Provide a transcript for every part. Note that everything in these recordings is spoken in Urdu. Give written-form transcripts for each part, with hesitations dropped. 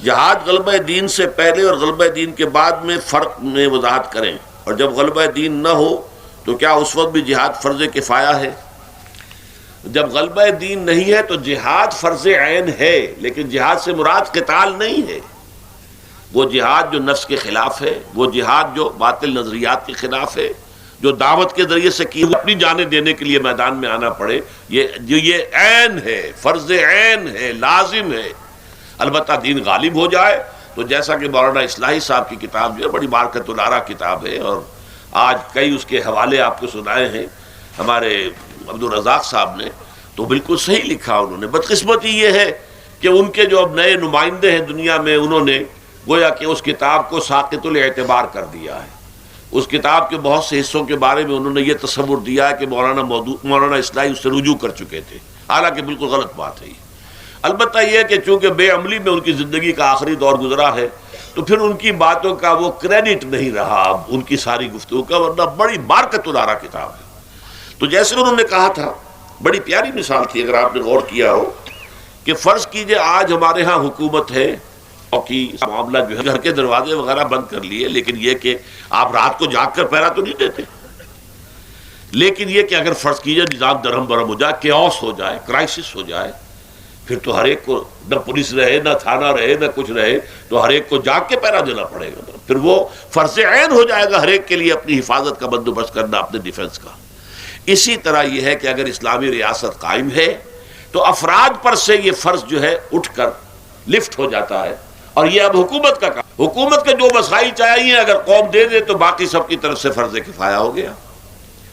جہاد غلبہ دین سے پہلے اور غلبہ دین کے بعد میں فرق میں وضاحت کریں، اور جب غلبہ دین نہ ہو تو کیا اس وقت بھی جہاد فرض کفایہ ہے؟ جب غلبہ دین نہیں ہے تو جہاد فرض عین ہے، لیکن جہاد سے مراد قتال نہیں ہے۔ وہ جہاد جو نفس کے خلاف ہے، وہ جہاد جو باطل نظریات کے خلاف ہے، جو دعوت کے ذریعے سے کی اپنی جانیں دینے کے لیے میدان میں آنا پڑے، یہ عین ہے، فرض عین ہے، لازم ہے۔ البتہ دین غالب ہو جائے تو جیسا کہ مولانا اصلاحی صاحب کی کتاب جو ہے بڑی بارکت الارا کتاب ہے، اور آج کئی اس کے حوالے آپ کو سنائے ہیں ہمارے عبدالرزاق صاحب نے، تو بالکل صحیح لکھا انہوں نے۔ بدقسمتی یہ ہے کہ ان کے جو اب نئے نمائندے ہیں دنیا میں، انہوں نے گویا کہ اس کتاب کو ساقط الاعتبار کر دیا ہے۔ اس کتاب کے بہت سے حصوں کے بارے میں انہوں نے یہ تصور دیا ہے کہ مولانا اصلاحی اس سے رجوع کر چکے تھے، حالانکہ بالکل غلط بات ہے۔ البتہ یہ کہ چونکہ بے عملی میں ان کی زندگی کا آخری دور گزرا ہے، تو پھر ان کی باتوں کا وہ کریڈٹ نہیں رہا اب ان کی ساری گفتگو کا، ورنہ بڑی بارکت الارا کتاب ہے۔ تو جیسے انہوں نے کہا تھا، بڑی پیاری مثال تھی اگر آپ نے غور کیا ہو، کہ فرض کیجئے آج ہمارے ہاں حکومت ہے اور کی معاملہ جو ہے گھر کے دروازے وغیرہ بند کر لیے، لیکن یہ کہ آپ رات کو جاگ کر پہرا تو نہیں دیتے، لیکن یہ کہ اگر فرض کیجئے نظام درہم برہم ہو جائے، کیوس ہو جائے، کرائسس ہو جائے، پھر تو ہر ایک کو نہ پولیس رہے، نہ تھانہ رہے، نہ کچھ رہے، تو ہر ایک کو جاگ کے پہرا دینا پڑے گا۔ پھر وہ فرض عین ہو جائے گا ہر ایک کے لیے اپنی حفاظت کا بندوبست کرنا، اپنے ڈیفنس کا۔ اسی طرح یہ ہے کہ اگر اسلامی ریاست قائم ہے تو افراد پر سے یہ فرض جو ہے اٹھ کر لفٹ ہو جاتا ہے، اور یہ اب حکومت کا کام۔ حکومت کے جو مسائل چاہیے اگر قوم دے دے تو باقی سب کی طرف سے فرض کفایہ ہو گیا،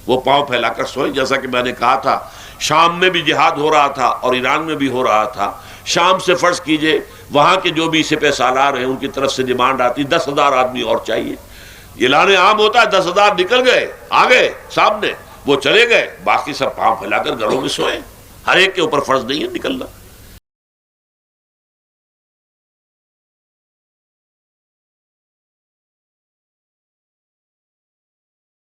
وہ پاؤں پھیلا کر سوئے۔ جیسا کہ میں نے کہا تھا، شام میں بھی جہاد ہو رہا تھا اور ایران میں بھی ہو رہا تھا۔ شام سے فرض کیجئے وہاں کے جو بھی سپہ سالار ہیں ان کی طرف سے ڈیمانڈ آتی 10,000 آدمی اور چاہیے، اعلان عام ہوتا ہے 10,000 نکل گئے، آ گئے سامنے، وہ چلے گئے، باقی سب پاؤں پھیلا کر گھروں میں سوئے۔ ہر ایک کے اوپر فرض نہیں ہے نکلنا۔